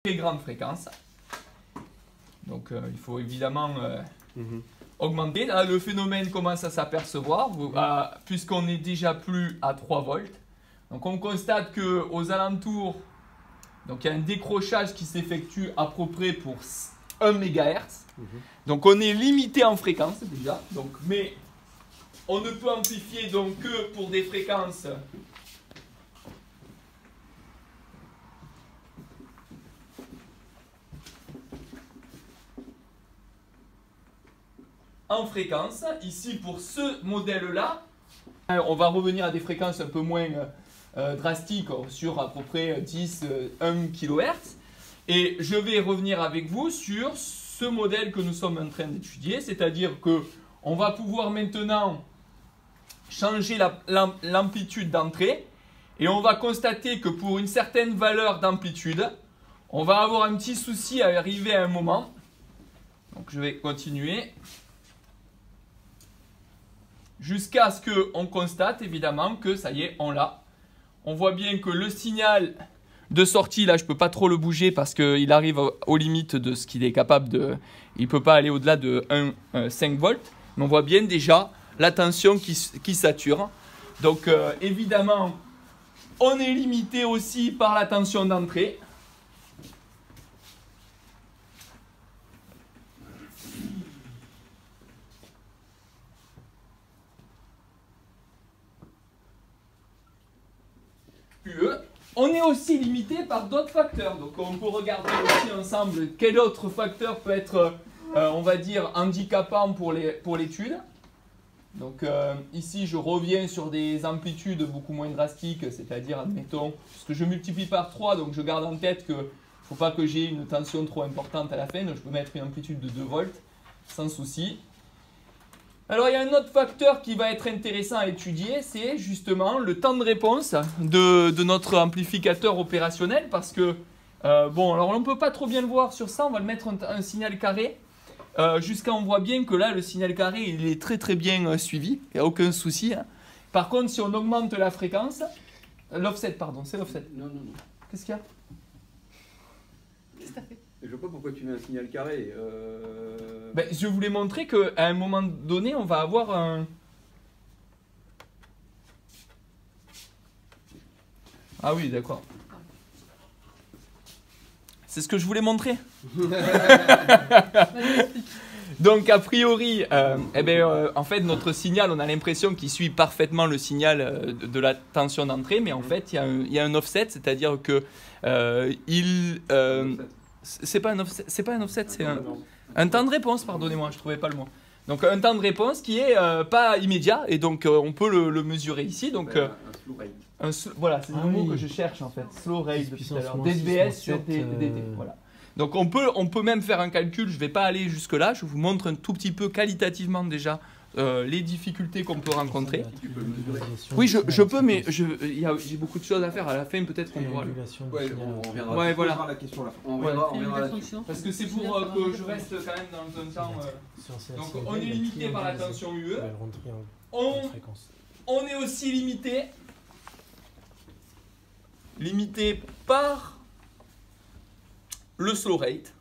très grande fréquence. Donc il faut évidemment augmenter. Là, le phénomène commence à s'apercevoir puisqu'on est déjà plus à 3 volts. Donc on constate qu'aux alentours, donc il y a un décrochage qui s'effectue à peu près pour 1 MHz. Donc on est limité en fréquence déjà. Donc, mais on ne peut amplifier donc que pour des fréquences en fréquence. Ici pour ce modèle-là, on va revenir à des fréquences un peu moins drastiques sur à peu près 1 kHz. Et je vais revenir avec vous sur ce modèle que nous sommes en train d'étudier, c'est-à-dire qu'on va pouvoir maintenant changer l'amplitude d'entrée et on va constater que pour une certaine valeur d'amplitude, on va avoir un petit souci à arriver à un moment. Donc je vais continuer jusqu'à ce qu'on constate évidemment que ça y est, on l'a. On voit bien que le signal de sortie, là je ne peux pas trop le bouger parce qu'il arrive aux limites de ce qu'il est capable de... Il ne peut pas aller au-delà de 5 volts. Mais on voit bien déjà la tension qui sature. Donc évidemment, on est limité aussi par la tension d'entrée. UE. On est aussi limité par d'autres facteurs. Donc on peut regarder aussi ensemble quel autre facteur peut être, on va dire, handicapant pour l'étude. Donc ici, je reviens sur des amplitudes beaucoup moins drastiques, c'est-à-dire, admettons, parce que je multiplie par 3, donc je garde en tête qu'il ne faut pas que j'ai une tension trop importante à la fin, donc je peux mettre une amplitude de 2 volts, sans souci. Alors il y a un autre facteur qui va être intéressant à étudier, c'est justement le temps de réponse de notre amplificateur opérationnel, parce que, bon, alors on ne peut pas trop bien le voir sur ça, on va le mettre un signal carré. Jusqu'à on voit bien que là le signal carré il est très bien suivi, il n'y a aucun souci. Hein. Par contre si on augmente la fréquence, l'offset pardon, c'est l'offset. Non. Qu'est-ce qu'il y a? Qu'est-ce que t'as fait? Je vois pas pourquoi tu mets un signal carré. Ben, je voulais montrer qu'à un moment donné on va avoir un... Ah oui d'accord. C'est ce que je voulais montrer. Donc a priori, en fait notre signal, on a l'impression qu'il suit parfaitement le signal de la tension d'entrée, mais en fait il y a un offset, c'est-à-dire que c'est pas un offset, c'est un temps de réponse, pardonnez-moi, je trouvais pas le mot. Donc un temps de réponse qui est pas immédiat et donc on peut le mesurer ici. Donc un slow rate. Voilà, c'est le mot que je cherche en fait, slow rate depuis tout à l'heure, dBs sur dt. Voilà. Donc on peut même faire un calcul, je ne vais pas aller jusque là, je vous montre un tout petit peu qualitativement déjà les difficultés qu'on peut rencontrer. Oui, je peux, mais j'ai beaucoup de choses à faire. À la fin, peut-être qu'on pourra. Ouais, on reviendra. Ouais, voilà. La question là. On reviendra là-dessus. Parce que c'est pour que je reste quand même dans un temps. Donc on est limité par la tension UE. On est aussi limité par le slow rate.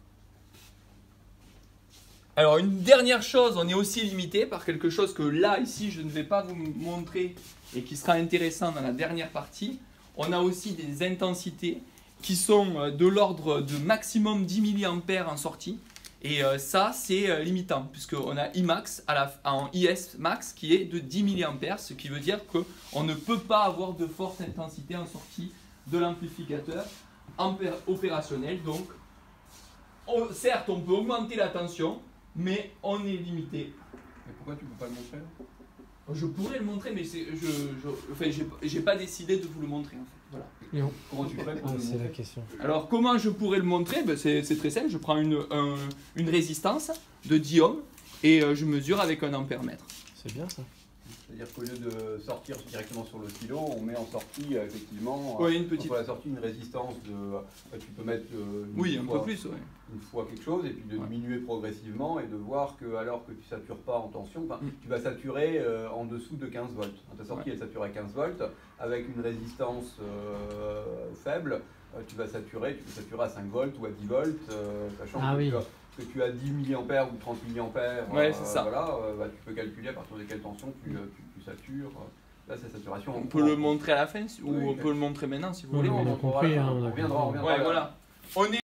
Alors une dernière chose, on est aussi limité par quelque chose que là, ici, je ne vais pas vous montrer et qui sera intéressant dans la dernière partie. On a aussi des intensités qui sont de l'ordre de maximum 10 mA en sortie. Et ça, c'est limitant, puisqu'on a Imax en IS max qui est de 10 mA, ce qui veut dire qu'on ne peut pas avoir de forte intensité en sortie de l'amplificateur opérationnel. Donc, certes, on peut augmenter la tension, mais on est limité. Mais pourquoi tu ne peux pas le montrer là? Je pourrais le montrer, mais j'ai pas décidé de vous le montrer. En fait. Voilà. Comment tu fais pour le C'est montrer? la question. Alors, comment je pourrais le montrer? Ben, c'est très simple. Je prends une résistance de 10 ohms et je mesure avec un ampère-mètre. C'est bien ça. C'est-à-dire qu'au lieu de sortir directement sur le stylo, on met en sortie effectivement une petite. pour la sortie une résistance de. Tu peux mettre Oui, un peu plus. Ouais. Une fois quelque chose et puis de diminuer progressivement et de voir que alors que tu ne satures pas en tension, tu vas saturer en dessous de 15 volts. Ta sortie elle sature à 15 volts avec une résistance faible. tu vas saturer, tu peux saturer à 5 volts ou à 10 volts, sachant que tu as 10 mA ou 30 mA, ouais, c'est ça. voilà, tu peux calculer à partir de quelle tension tu satures. Là, c'est saturation. On peut le montrer à la fin ou on peut le montrer maintenant si vous voulez. On reviendra. Ouais, voilà. On est